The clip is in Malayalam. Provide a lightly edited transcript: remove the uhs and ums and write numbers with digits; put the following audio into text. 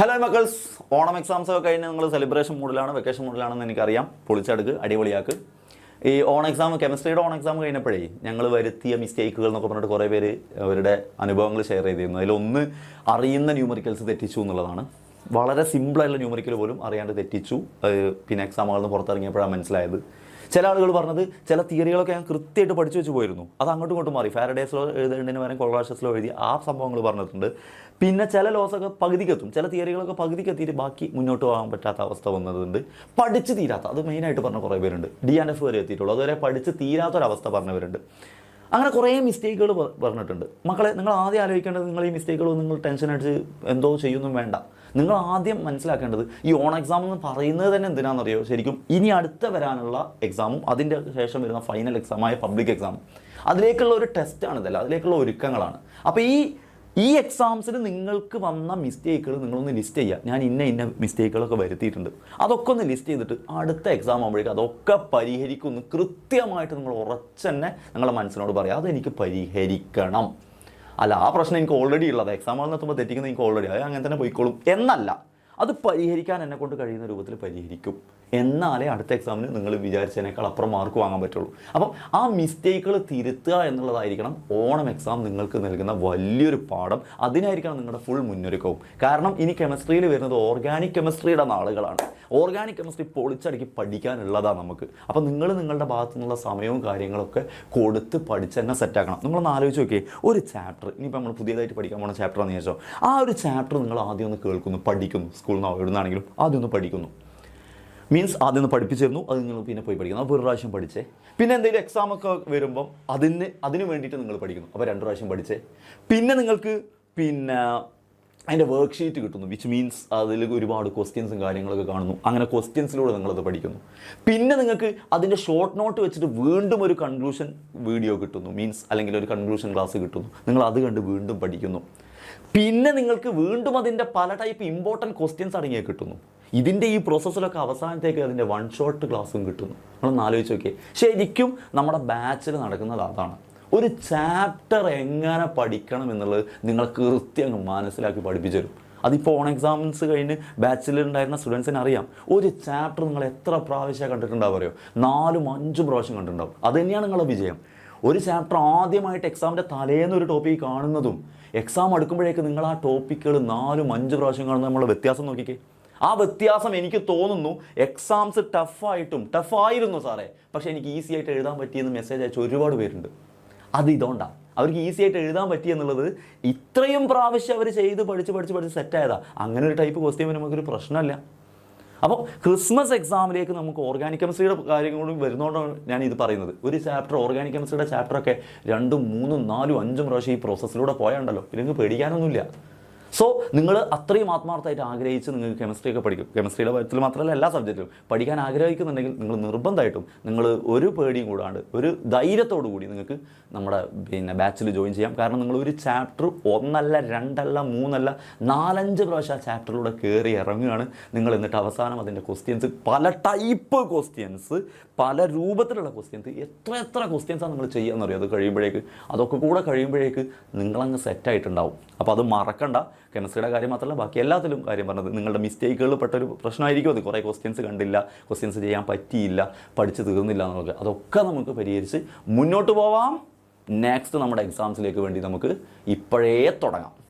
ഹലോ മക്കൾസ്, ഓണം എക്സാംസ് ഒക്കെ കഴിഞ്ഞ് നിങ്ങൾ സെലിബ്രേഷൻ മൂഡിലാണ്, വെക്കേഷൻ മൂഡിലാണെന്ന് എനിക്കറിയാം. പൊളിച്ചെടുക്ക്, അടിപൊളിയാക്ക്. ഈ ഓൺ എക്സാം, കെമിസ്ട്രിയുടെ ഓൺ എക്സാം കഴിഞ്ഞപ്പോഴേ ഞങ്ങൾ വരുത്തിയ മിസ്റ്റേക്കുകൾ എന്നൊക്കെ പറഞ്ഞിട്ട് കുറേ പേര് അവരുടെ അനുഭവങ്ങൾ ഷെയർ ചെയ്തിരുന്നു. അതിലൊന്ന് അറിയുന്ന ന്യൂമറിക്കൽസ് തെറ്റിച്ചു എന്നുള്ളതാണ്. വളരെ സിമ്പിളായിട്ടുള്ള ന്യൂമറിക്കൽ പോലും അറിയാണ്ട് തെറ്റിച്ചു. പിന്നെ എക്സാമുകളിൽ നിന്ന് പുറത്തിറങ്ങിയപ്പോഴാണ് മനസ്സിലായത്. ചില ആളുകൾ പറഞ്ഞത് ചില തിയറികളൊക്കെ ഞാൻ കൃത്യമായിട്ട് പഠിച്ചു വെച്ച് പോയിരുന്നു, അത് അങ്ങോട്ടും ഇങ്ങോട്ടും മാറി. ഫാരഡേസിലോ എഴുതേണ്ടതിന് പകരം കൊളാഷസിലോ എഴുതി ആ സംഭവങ്ങൾ പറഞ്ഞിട്ടുണ്ട്. പിന്നെ ചില ലോസൊക്കെ പകുതിക്കെത്തും, ചില തിയറികളൊക്കെ പകുതിക്കെത്തിയിട്ട് ബാക്കി മുന്നോട്ട് പോകാൻ പറ്റാത്ത അവസ്ഥ വന്നതുണ്ട്. പഠിച്ച് തീരാത്ത, അത് മെയിനായിട്ട് പറഞ്ഞ കുറേ പേരുണ്ട്. DNF വരെ എത്തിയിട്ടുള്ളൂ, അതുവരെ പഠിച്ച് തീരാത്തൊരവസ്ഥ പറഞ്ഞവരുണ്ട്. അങ്ങനെ കുറേ മിസ്റ്റേക്കുകൾ പറഞ്ഞിട്ടുണ്ട്. മക്കളെ, നിങ്ങൾ ആദ്യം ആലോചിക്കേണ്ടത്, നിങ്ങൾ ഈ മിസ്റ്റേക്കുകളൊന്നും നിങ്ങൾ ടെൻഷൻ അടിച്ച് എന്തോ ചെയ്യുന്നും വേണ്ട. നിങ്ങൾ ആദ്യം മനസ്സിലാക്കേണ്ടത് ഈ ഓൺ എക്സാം എന്ന് പറയുന്നത് തന്നെ എന്തിനാണെന്നറിയോ? ശരിക്കും ഇനി അടുത്ത വരാനുള്ള എക്സാമും അതിൻ്റെ ശേഷം വരുന്ന ഫൈനൽ എക്സാമായ പബ്ലിക് എക്സാം, അതിലേക്കുള്ള ഒരു ടെസ്റ്റാണിതല്ല, അതിലേക്കുള്ള ഒരുക്കങ്ങളാണ്. അപ്പോൾ ഈ എക്സാംസിന് നിങ്ങൾക്ക് വന്ന മിസ്റ്റേക്കുകൾ നിങ്ങളൊന്ന് ലിസ്റ്റ് ചെയ്യുക. ഞാൻ ഇന്ന മിസ്റ്റേക്കുകളൊക്കെ വരുത്തിയിട്ടുണ്ട്, അതൊക്കെ ഒന്ന് ലിസ്റ്റ് ചെയ്തിട്ട് അടുത്ത എക്സാം ആകുമ്പോഴേക്കും അതൊക്കെ പരിഹരിക്കുമെന്ന് കൃത്യമായിട്ട് നിങ്ങൾ ഉറച്ചെന്നെ നിങ്ങളുടെ മനസ്സിനോട് പറയാം, അതെനിക്ക് പരിഹരിക്കണം. അല്ല, ആ പ്രശ്നം എനിക്ക് ഓൾറെഡി ഉള്ളത്, എക്സാമുകളിൽ എത്തുമ്പോൾ തെറ്റിക്കുന്നത് എനിക്ക് ഓൾറെഡി, അത് അങ്ങനെ തന്നെ പോയിക്കോളും എന്നല്ല. അത് പരിഹരിക്കാൻ എന്നെക്കൊണ്ട് കഴിയുന്ന രൂപത്തിൽ പരിഹരിക്കും. എന്നാലേ അടുത്ത എക്സാമിന് നിങ്ങൾ വിചാരിച്ചതിനേക്കാൾ അപ്പുറം മാർക്ക് വാങ്ങാൻ പറ്റുള്ളൂ. അപ്പം ആ മിസ്റ്റേക്കുകൾ തിരുത്തുക എന്നുള്ളതായിരിക്കണം ഓണം എക്സാം നിങ്ങൾക്ക് നൽകുന്ന വലിയൊരു പാഠം. അതിനായിരിക്കണം നിങ്ങളുടെ ഫുൾ മുന്നൊരുക്കവും. കാരണം ഇനി കെമിസ്ട്രിയിൽ വരുന്നത് ഓർഗാനിക് കെമിസ്ട്രിയുടെ നാളുകളാണ്. ഓർഗാനിക് കെമിസ്ട്രി പൊളിച്ചടുക്കി പഠിക്കാനുള്ളതാണ് നമുക്ക്. അപ്പം നിങ്ങൾ നിങ്ങളുടെ ഭാഗത്തു നിന്നുള്ള സമയവും കാര്യങ്ങളൊക്കെ കൊടുത്ത് പഠിച്ച് തന്നെ സെറ്റാക്കണം. നിങ്ങളൊന്ന് ആലോചിച്ച് നോക്കിയേ, ഒരു ചാപ്റ്റർ, ഇനിയിപ്പോൾ നമ്മൾ പുതിയതായിട്ട് പഠിക്കാൻ പോകുന്ന ചാപ്റ്റർ എന്ന് ചോദിച്ചോ, ആ ഒരു ചാപ്റ്റർ നിങ്ങൾ ആദ്യം ഒന്ന് കേൾക്കുന്നു, പഠിക്കുന്നു, സ്കൂളിൽ നിന്ന് എവിടുന്നാണെങ്കിലും ആദ്യം ഒന്ന് പഠിക്കുന്നു. മീൻസ് ആദ്യം ഒന്ന് പഠിപ്പിച്ചിരുന്നു, അത് നിങ്ങൾ പിന്നെ പോയി പഠിക്കുന്നു. അപ്പോൾ ഒരു പ്രാവശ്യം പഠിച്ചേ. പിന്നെ എന്തെങ്കിലും എക്സാമൊക്കെ വരുമ്പം അതിന് വേണ്ടിയിട്ട് നിങ്ങൾ പഠിക്കുന്നു, അപ്പോൾ 2 പ്രാവശ്യം പഠിച്ചേ. പിന്നെ നിങ്ങൾക്ക് അതിൻ്റെ വർക്ക് ഷീറ്റ് കിട്ടുന്നു, വിച്ച് മീൻസ് അതിൽ ഒരുപാട് ക്വസ്റ്റ്യൻസും കാര്യങ്ങളൊക്കെ കാണുന്നു. അങ്ങനെ ക്വസ്റ്റ്യൻസിലൂടെ നിങ്ങളത് പഠിക്കുന്നു. പിന്നെ നിങ്ങൾക്ക് അതിൻ്റെ ഷോർട്ട് നോട്ട് വെച്ചിട്ട് വീണ്ടും ഒരു കൺക്ലൂഷൻ വീഡിയോ കിട്ടുന്നു, മീൻസ് അല്ലെങ്കിൽ ഒരു കൺക്ലൂഷൻ ക്ലാസ് കിട്ടുന്നു. നിങ്ങൾ അത് കണ്ട് വീണ്ടും പഠിക്കുന്നു. പിന്നെ നിങ്ങൾക്ക് വീണ്ടും അതിൻ്റെ പല ടൈപ്പ് ഇമ്പോർട്ടൻറ്റ് ക്വസ്റ്റ്യൻസ് അടങ്ങിയ കിട്ടുന്നു. ഇതിൻ്റെ ഈ പ്രോസസ്സിലൊക്കെ അവസാനത്തേക്ക് അതിൻ്റെ 1 ഷോട്ട് ക്ലാസ്സും കിട്ടുന്നു. നമ്മളൊന്ന് ആലോചിച്ച് നോക്കിയേ. ശരിക്കും നമ്മുടെ ബാച്ചിൽ നടക്കുന്നത് അതാണ്. ഒരു ചാപ്റ്റർ എങ്ങനെ പഠിക്കണം എന്നുള്ളത് നിങ്ങൾ കൃത്യം മനസ്സിലാക്കി പഠിപ്പിച്ചു തരും. അതിപ്പോൾ ഓൺ എക്സാംസ് കഴിഞ്ഞ് ബാച്ചിലുണ്ടായിരുന്ന സ്റ്റുഡൻസിന് അറിയാം. ഒരു ചാപ്റ്റർ നിങ്ങൾ എത്ര പ്രാവശ്യം കണ്ടിട്ടുണ്ടാവും അറിയോ? 4-5 പ്രാവശ്യം കണ്ടിട്ടുണ്ടാവും. അത് തന്നെയാണ് നിങ്ങളുടെ വിജയം. ഒരു ചാപ്റ്റർ ആദ്യമായിട്ട് എക്സാമിൻ്റെ തലേന്ന് ഒരു ടോപ്പിക്ക് കാണുന്നതും എക്സാം അടുക്കുമ്പോഴേക്ക് നിങ്ങൾ ആ ടോപ്പിക്കുകൾ 4-5 പ്രാവശ്യം കാണുന്ന നമ്മളെ വ്യത്യാസം നോക്കിക്കേ. ആ വ്യത്യാസം എനിക്ക് തോന്നുന്നു എക്സാംസ് ടഫായിരുന്നു സാറേ, പക്ഷേ എനിക്ക് ഈസി ആയിട്ട് എഴുതാൻ പറ്റിയെന്ന് മെസ്സേജ് അയച്ച ഒരുപാട് പേരുണ്ട്. അത് ഇതുകൊണ്ടാണ് അവർക്ക് ഈസി ആയിട്ട് എഴുതാൻ പറ്റിയെന്നുള്ളത്. ഇത്രയും പ്രാവശ്യം അവർ ചെയ്ത് പഠിച്ച് സെറ്റായതാണ്. അങ്ങനെ ഒരു ടൈപ്പ് ക്വസ്റ്റ്യൻ നമുക്കൊരു പ്രശ്നമല്ല. അപ്പോൾ ക്രിസ്മസ് എക്സാമിലേക്ക് നമുക്ക് ഓർഗാനിക് കെമിസ്ട്രിയുടെ കാര്യം കൂടി വരുന്നതുകൊണ്ടാണ് ഞാനിത് പറയുന്നത്. ഒരു ചാപ്റ്റർ, ഓർഗാനിക് കെമിസ്ട്രിയുടെ ചാപ്റ്ററൊക്കെ 2, 3, 4, 5 പ്രാവശ്യം ഈ പ്രോസസ്സിലൂടെ പോയാണ്ടല്ലോ, ഇല്ലെങ്കിൽ പേടിക്കാനൊന്നുമില്ല. സോ നിങ്ങൾ അത്രയും ആത്മാർത്ഥമായിട്ട് ആഗ്രഹിച്ച് നിങ്ങൾക്ക് കെമിസ്ട്രിയൊക്കെ പഠിക്കും. കെമിസ്ട്രിയുടെ കാര്യത്തിൽ മാത്രമല്ല, എല്ലാ സബ്ജക്റ്റിലും പഠിക്കാൻ ആഗ്രഹിക്കുന്നുണ്ടെങ്കിൽ നിങ്ങൾ നിർബന്ധമായിട്ടും നിങ്ങൾ ഒരു പേടിയും കൂടാണ്ട് ഒരു ധൈര്യത്തോടു കൂടി നിങ്ങൾക്ക് നമ്മുടെ ബാച്ചിൽ ജോയിൻ ചെയ്യാം. കാരണം നിങ്ങൾ ഒരു ചാപ്റ്റർ 1 അല്ല 2 അല്ല 3 അല്ല 4-5 പ്രാവശ്യം ആ ചാപ്റ്ററിലൂടെ കയറി ഇറങ്ങുകയാണ് നിങ്ങൾ. എന്നിട്ട് അവസാനം അതിൻ്റെ ക്വസ്റ്റ്യൻസ്, പല ടൈപ്പ് ക്വസ്റ്റ്യൻസ്, പല രൂപത്തിലുള്ള ക്വസ്റ്റ്യൻസ്, എത്ര ക്വസ്റ്റ്യൻസാണ് നിങ്ങൾ ചെയ്യാമെന്ന് അറിയാം. അത് കഴിയുമ്പോഴേക്ക്, അതൊക്കെ കൂടെ കഴിയുമ്പോഴേക്ക് നിങ്ങളങ്ങ് സെറ്റായിട്ടുണ്ടാവും. അപ്പോൾ അത് മറക്കണ്ട. കെമിസ്ട്രിയുടെ കാര്യം മാത്രമല്ല, ബാക്കി എല്ലാത്തിലും കാര്യം പറഞ്ഞത് നിങ്ങളുടെ മിസ്റ്റേക്കുകളിൽ പെട്ടൊരു പ്രശ്നമായിരിക്കും അത്. കുറേ ക്വസ്റ്റ്യൻസ് കണ്ടില്ല, ക്വസ്റ്റ്യൻസ് ചെയ്യാൻ പറ്റിയില്ല, പഠിച്ച് തീർന്നില്ല എന്നുള്ളത്. അതൊക്കെ നമുക്ക് പരിഹരിച്ച് മുന്നോട്ട് പോവാം. നെക്സ്റ്റ് നമ്മുടെ എക്സാംസിലേക്ക് വേണ്ടി നമുക്ക് ഇപ്പോഴേ തുടങ്ങാം.